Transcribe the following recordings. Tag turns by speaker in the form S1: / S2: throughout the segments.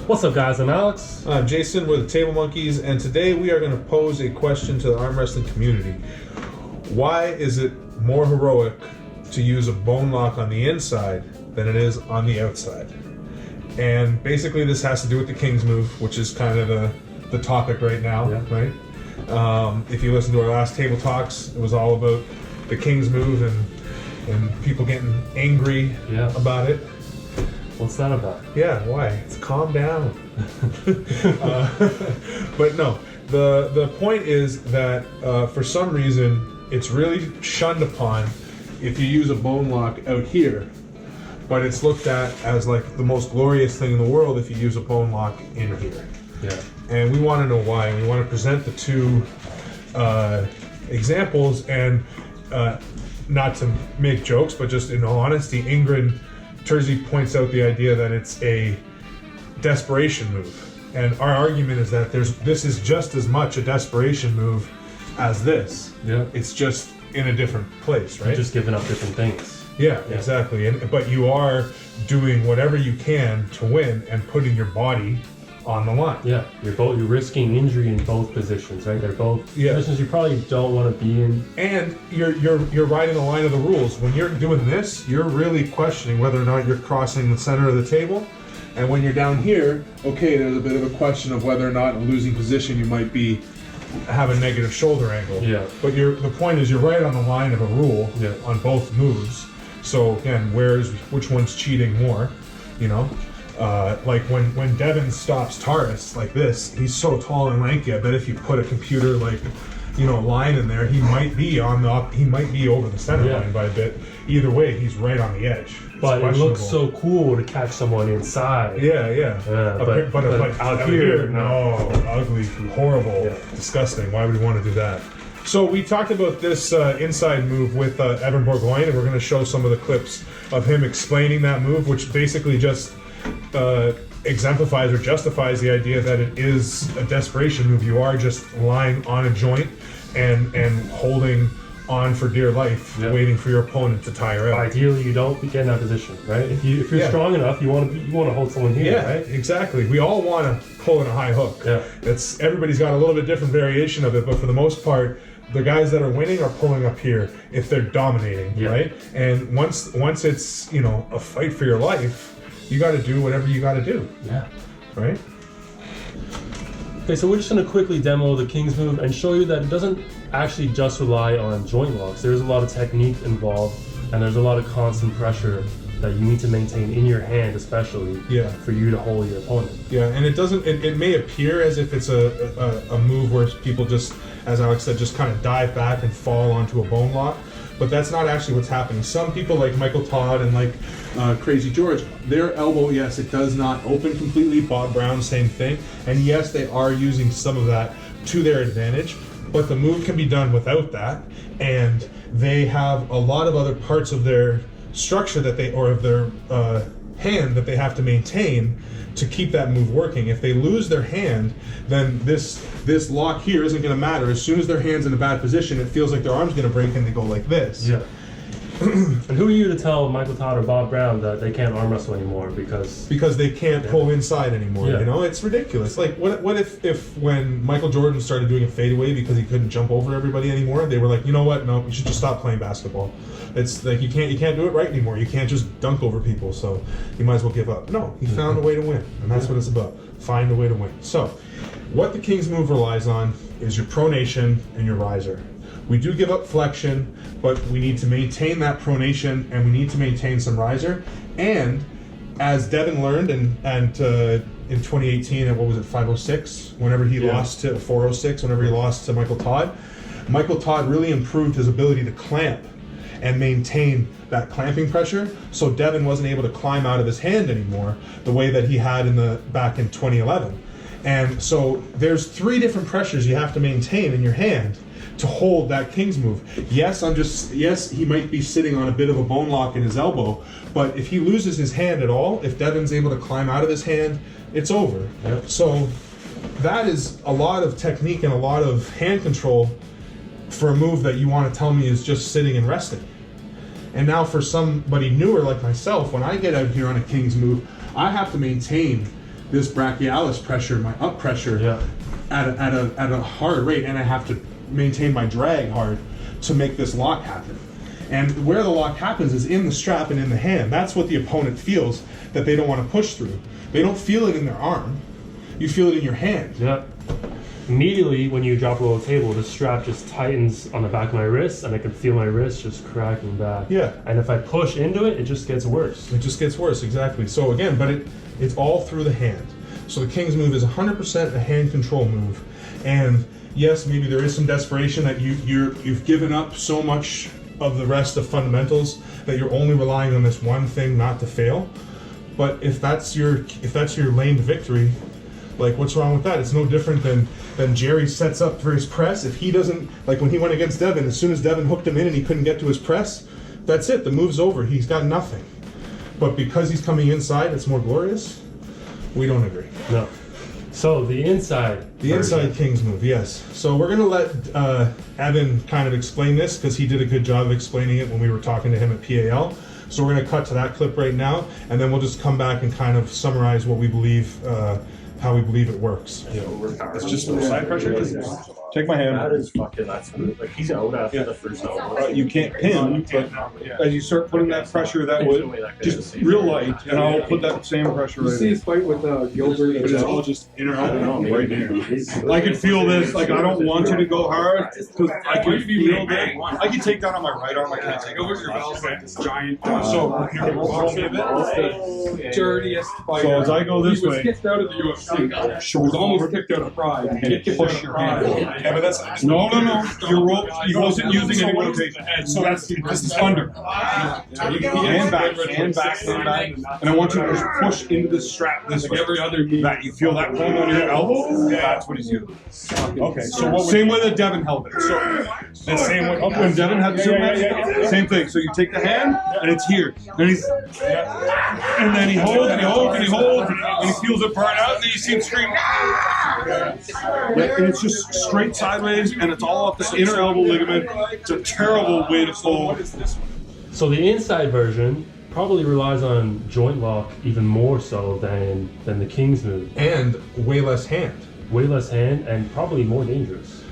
S1: What's up, guys? I'm Alex.
S2: I'm Jason. We're the Table Monkeys, and today we are going to pose a question to the arm wrestling community. Why is it more heroic to use a bone lock on the inside than it is on the outside? And basically this has to do with the King's Move, which is kind of the topic right now, right? If you listen to our last Table Talks, it was all about the King's Move and people getting angry about it.
S1: What's that about?
S2: Yeah, why? It's calm down. But no, the point is that for some reason it's really shunned upon if you use a bone lock out here, but it's looked at as like the most glorious thing in the world if you use a bone lock in here.
S1: Yeah.
S2: And we want to know why. We want to present the two examples, and not to make jokes, but just in all honesty, Engin Terzi points out the idea that it's a desperation move, and our argument is that this is just as much a desperation move as this.
S1: Yeah.
S2: It's just in a different place, right?
S1: You're just giving up different things.
S2: Yeah, exactly. But you are doing whatever you can to win and putting your body on the line.
S1: Yeah, you're risking injury in both positions, right? They're both positions you probably don't want to be in.
S2: And you're riding the line of the rules. When you're doing this, you're really questioning whether or not you're crossing the center of the table. And when you're down here, okay, there's a bit of a question of whether or not in a losing position you might have a negative shoulder angle.
S1: Yeah.
S2: But the point is you're right on the line of a rule on both moves. So again, which one's cheating more, you know? Like when Devin stops Taurus like this, he's so tall and lanky. I bet if you put a computer line in there, he might be over the center line by a bit. Either way, he's right on the edge.
S1: But it looks so cool to catch someone inside.
S2: But out here, no, ugly, horrible, disgusting. Why would we want to do that? So we talked about this inside move with Evan Bourgoin, and we're going to show some of the clips of him explaining that move, which basically just exemplifies or justifies the idea that it is a desperation move. You are just lying on a joint and holding on for dear life, waiting for your opponent to tire out.
S1: Ideally, you don't get in that position, right? If you're strong enough, you want to hold someone here, right?
S2: Exactly. We all want to pull in a high hook. Yeah. Everybody's got a little bit different variation of it, but for the most part, the guys that are winning are pulling up here if they're dominating, right? And once it's a fight for your life, you got to do whatever you got to do.
S1: Yeah.
S2: Right?
S1: Okay, so we're just going to quickly demo the King's Move and show you that it doesn't actually just rely on joint locks. There's a lot of technique involved, and there's a lot of constant pressure that you need to maintain in your hand, especially for you to hold your opponent. Yeah,
S2: and it may appear as if it's a move where people just, as Alex said, just kind of dive back and fall onto a bone lock. But that's not actually what's happening. Some people like Michael Todd and like Crazy George, their elbow, yes, it does not open completely. Bob Brown, same thing. And yes, they are using some of that to their advantage, but the move can be done without that. And they have a lot of other parts of their structure of their hand that they have to maintain to keep that move working. If they lose their hand, then this lock here isn't going to matter. As soon as their hand's in a bad position, it feels like their arm's going to break and they go like this.
S1: Yeah. And who are you to tell Michael Todd or Bob Brown that they can't arm wrestle anymore because they can't
S2: pull inside anymore? Yeah. It's ridiculous. Like what if when Michael Jordan started doing a fadeaway because he couldn't jump over everybody anymore, they were like, you know what? No, you should just stop playing basketball. It's like you can't do it right anymore. You can't just dunk over people, so you might as well give up. No, he found a way to win, and that's what it's about. Find a way to win. So, what the King's Move relies on is your pronation and your riser. We do give up flexion, but we need to maintain that pronation and we need to maintain some riser. And as Devin learned in 2018 at 506, whenever he lost to 406, whenever he lost to Michael Todd really improved his ability to clamp and maintain that clamping pressure. So Devin wasn't able to climb out of his hand anymore the way that he had back in 2011. And so there's 3 different pressures you have to maintain in your hand to hold that King's Move. Yes, he might be sitting on a bit of a bone lock in his elbow, but if he loses his hand at all, if Devin's able to climb out of his hand, it's over. Yep. So that is a lot of technique and a lot of hand control for a move that you want to tell me is just sitting and resting. And now for somebody newer like myself, when I get out here on a King's Move, I have to maintain this brachialis pressure, my up pressure, at a hard rate, and I have to maintain my drag hard to make this lock happen. And where the lock happens is in the strap and in the hand. That's what the opponent feels that they don't want to push through. They don't feel it in their arm. You feel it in your hand.
S1: Yeah. Immediately when you drop roll the table, the strap just tightens on the back of my wrist, and I can feel my wrist just cracking back.
S2: Yeah.
S1: And if I push into it, it just gets worse.
S2: It just gets worse, exactly. So again, but it's all through the hand. So the King's move is 100% a hand control move. And yes, maybe there is some desperation that you've given up so much of the rest of fundamentals that you're only relying on this one thing not to fail. But if that's your lane to victory, like, what's wrong with that? It's no different than Jerry sets up for his press. If he doesn't, like when he went against Devin, as soon as Devin hooked him in and he couldn't get to his press, that's it. The move's over. He's got nothing. But because he's coming inside, it's more glorious. We don't agree.
S1: No. So the inside.
S2: The inside King's move, yes. So we're gonna let Evan kind of explain this because he did a good job of explaining it when we were talking to him at PAL. So we're gonna cut to that clip right now, and then we'll just come back and kind of summarize what we believe, how we believe it works.
S3: It's just side pressure. Take my hand.
S4: That is fucking. That's like he's out after the first elbow.
S3: You can't pin, but as you start putting that pressure, that would just real light, and I'll put that same pressure right.
S5: You see his fight with Gilbert.
S3: But it's all just inner elbow right here. I can feel this. Like, I don't want you to go hard because I can feel that. I can take that on my right arm. I can't take it over your belt like this giant. So here, roll me a bit.
S5: Dirtiest fighter.
S3: So as I go this
S5: he was
S3: way,
S5: kicked out of the UFC. He was almost kicked out of Pride.
S3: and push your hand. Yeah, but that's no. Your rope. He wasn't using any rotation. So that's under. Hand back. And I want you to just push into the strap this way.
S5: Every other knee.
S3: That you feel that pull on your elbow. That's what he's using. Okay. So same way that Devin held it. So the same way when Devin had the Superman. Same thing. So you take the hand and it's here. And he's and then he holds and he holds and he holds and he feels it burn out and then you see him scream. And it's just straight sideways, and it's all off this inner elbow ligament. It's a terrible way to pull.
S1: So the inside version probably relies on joint lock even more so than the King's move.
S2: And way less hand.
S1: Way less hand and probably more dangerous.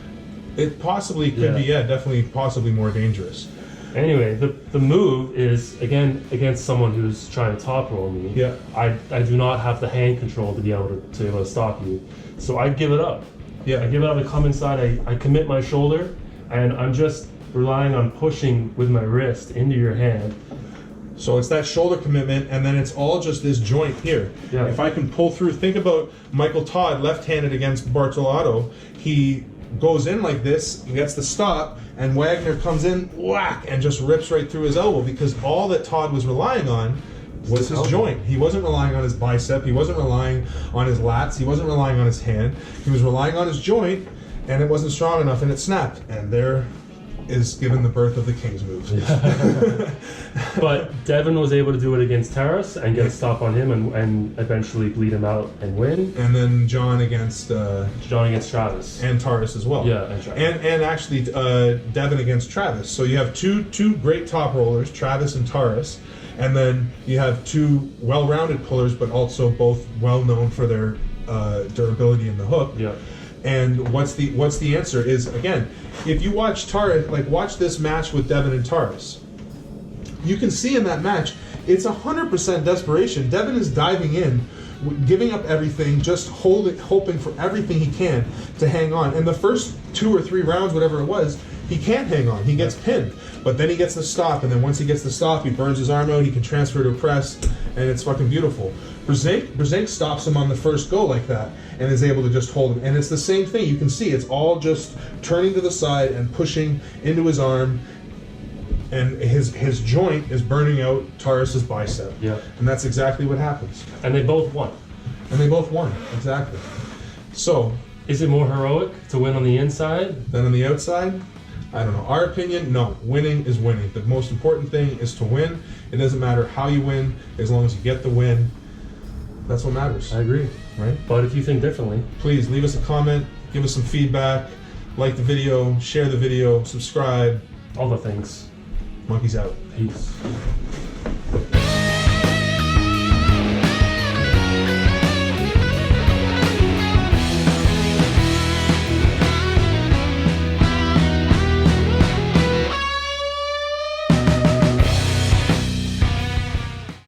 S2: It possibly could be, definitely possibly more dangerous.
S1: Anyway, the move is, again, against someone who's trying to top roll me.
S2: Yeah.
S1: I do not have the hand control to be able to stop you. So I give it up.
S2: Yeah.
S1: I give it up, I come inside, I commit my shoulder, and I'm just relying on pushing with my wrist into your hand.
S2: So it's that shoulder commitment, and then it's all just this joint here.
S1: Yeah.
S2: If I can pull through, think about Michael Todd left-handed against Bartolotto. He goes in like this, he gets the stop, and Wagner comes in, whack, and just rips right through his elbow because all that Todd was relying on was his joint. He wasn't relying on his bicep, he wasn't relying on his lats, he wasn't relying on his hand, he was relying on his joint, and it wasn't strong enough and it snapped. And there is given the birth of the King's move.
S1: But Devin was able to do it against Taras and get a stop on him and eventually bleed him out and win.
S2: And then John against
S1: Travis.
S2: and Taras as well.
S1: Yeah, and Travis.
S2: And actually Devin against Travis. So you have two great top rollers, Travis and Taras, and then you have two well-rounded pullers, but also both well-known for their durability in the hook.
S1: Yeah.
S2: And what's the answer is, again, if you watch Taras, like watch this match with Devin and Taras, you can see in that match it's 100% desperation. Devin is diving in, giving up everything, just hoping for everything he can to hang on. And the first 2 or 3 rounds, whatever it was, he can't hang on. He gets pinned. But then he gets the stop, and then once he gets the stop, he burns his arm out, he can transfer to a press, and it's fucking beautiful. Brzezinski stops him on the first go like that, and is able to just hold him. And it's the same thing. You can see it's all just turning to the side and pushing into his arm, and his joint is burning out Taras's bicep.
S1: Yeah.
S2: And that's exactly what happens.
S1: And they both won.
S2: Exactly. So,
S1: is it more heroic to win on the inside
S2: than on the outside? I don't know. Our opinion, no. Winning is winning. The most important thing is to win. It doesn't matter how you win, as long as you get the win. That's what matters.
S1: I agree.
S2: Right?
S1: But if you think differently,
S2: please leave us a comment, give us some feedback, like the video, share the video, subscribe.
S1: All the things.
S2: Monkeys out.
S1: Peace.